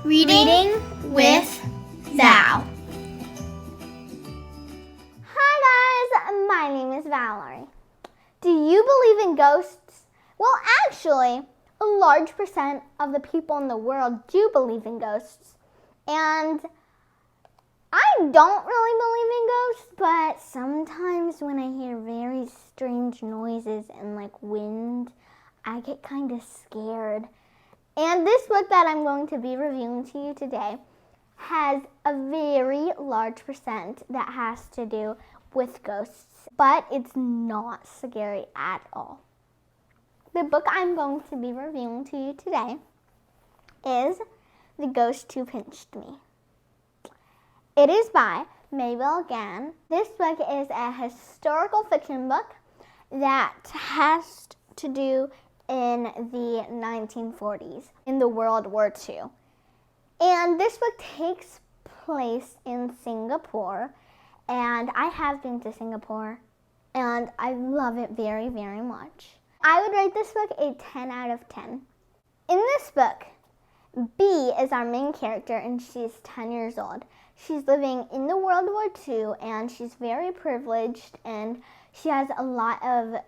Reading with Val. Hi guys, my name is Valerie. Do you believe in ghosts? Well, actually, a large percent of the people in the world do believe in ghosts. And I don't really believe in ghosts, but sometimes when I hear very strange noises and like wind, I get kind of scared. And this book that I'm going to be reviewing to you today has a very large percent that has to do with ghosts, but it's not scary at all. The book I'm going to be reviewing to you today is The Ghost Who Pinched Me. It is by Mabel Gan. This book is a historical fiction book that has to do in the 1940s, in the World War II. And this book takes place in Singapore, and I have been to Singapore, and I love it very, very much. I would rate this book a 10 out of 10. In this book, B is our main character, and she's 10 years old. She's living in the World War II, and she's very privileged, and she has a lot of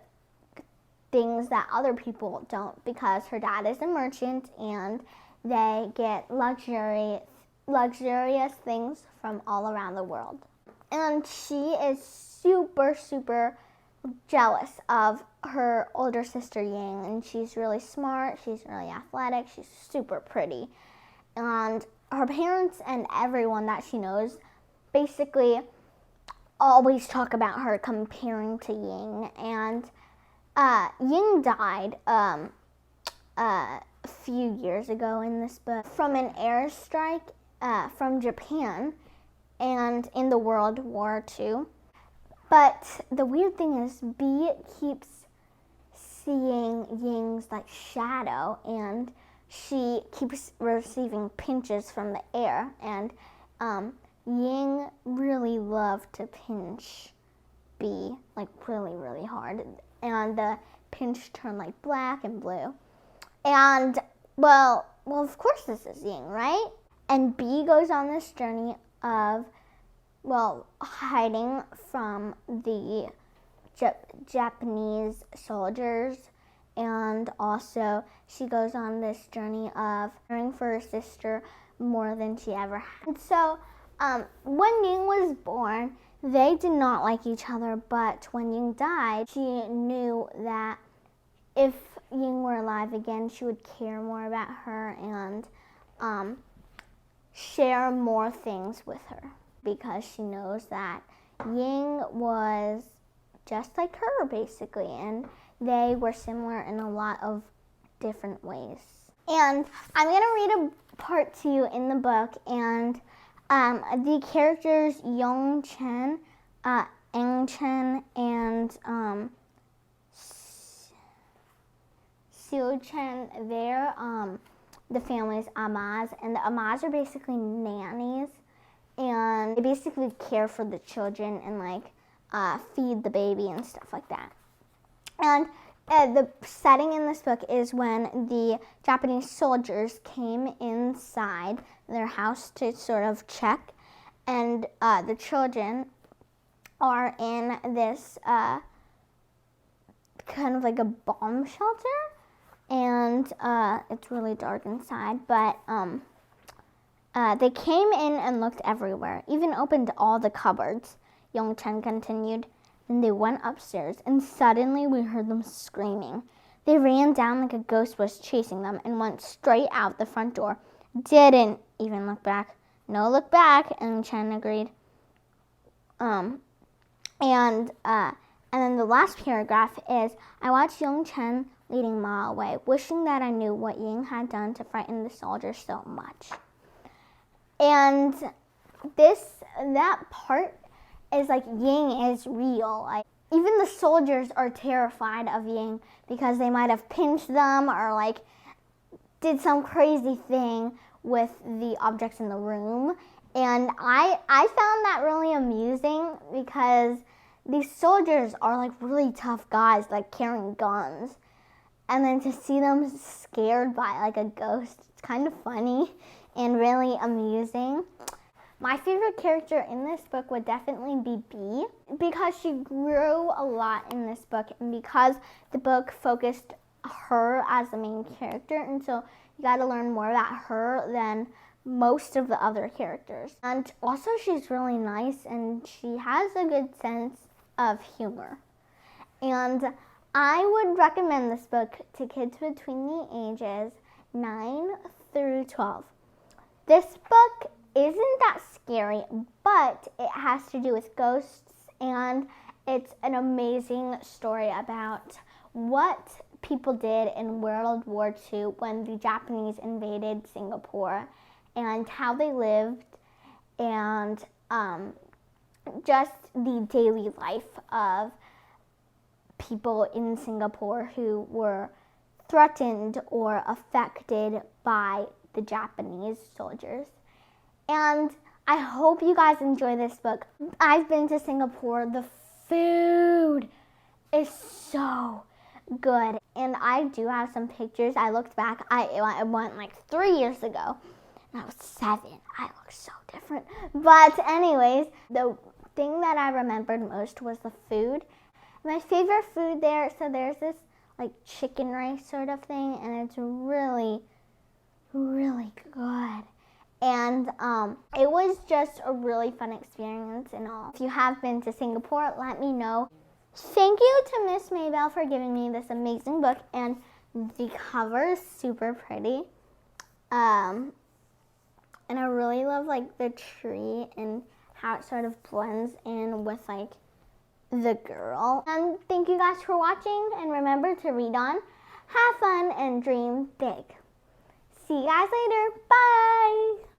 things that other people don't because her dad is a merchant and they get luxurious things from all around the world. And she is super, super jealous of her older sister Ying, and she's really smart, she's really athletic, she's super pretty. And her parents and everyone that she knows basically always talk about her comparing to Ying. And Ying died a few years ago in this book from an airstrike from Japan and in the World War II. But the weird thing is B keeps seeing Ying's like shadow, and she keeps receiving pinches from the air, and Ying really loved to pinch B like really, really hard. And the pinch turned like black and blue. And, well, of course this is Ying, right? And B goes on this journey of, hiding from the Japanese soldiers. And also, she goes on this journey of caring for her sister more than she ever had. And so, when Ying was born, they did not like each other, but when Ying died, she knew that if Ying were alive again, she would care more about her and share more things with her, because she knows that Ying was just like her, basically, and they were similar in a lot of different ways. And I'm going to read a part to you in the book, and the characters Yong Chen, Eng Chen, and Xiu Chen, they're the family's amas, and the amas are basically nannies, and they basically care for the children and like feed the baby and stuff like that. And the setting in this book is when the Japanese soldiers came inside their house to sort of check, and the children are in this kind of like a bomb shelter, and it's really dark inside, but they came in and looked everywhere, even opened all the cupboards. Yong Chen continued. Then they went upstairs, and suddenly we heard them screaming. They ran down like a ghost was chasing them and went straight out the front door. Didn't even look back. No look back, and Chen agreed. And then the last paragraph is, I watched Yong Chen leading Ma away, wishing that I knew what Ying had done to frighten the soldiers so much. And that part is like Ying is real. Like, even the soldiers are terrified of Ying because they might have pinched them or like did some crazy thing with the objects in the room. And I found that really amusing because these soldiers are like really tough guys, like carrying guns. And then to see them scared by like a ghost, it's kind of funny. and really amusing. My favorite character in this book would definitely be Bee, because she grew a lot in this book, and because the book focused her as the main character, and so you got to learn more about her than most of the other characters. And also she's really nice, and she has a good sense of humor. And I would recommend this book to kids between the ages 9 through 12. This book isn't that scary, but it has to do with ghosts, and it's an amazing story about what people did in World War II when the Japanese invaded Singapore, and how they lived, and just the daily life of people in Singapore who were threatened or affected by the Japanese soldiers. And I hope you guys enjoy this book. I've been to Singapore. The food is so good. And I do have some pictures. I looked back. I went like 3 years ago. And I was 7. I look so different. But anyways, the thing that I remembered most was the food. My favorite food there, so there's this like chicken rice sort of thing, and it's really, really good. And it was just a really fun experience and all. If you have been to Singapore, let me know. Thank you to Miss Mabel for giving me this amazing book, and the cover is super pretty. And I really love like the tree and how it sort of blends in with like the girl. And thank you guys for watching, and remember to read on, have fun, and dream big. See you guys later. Bye!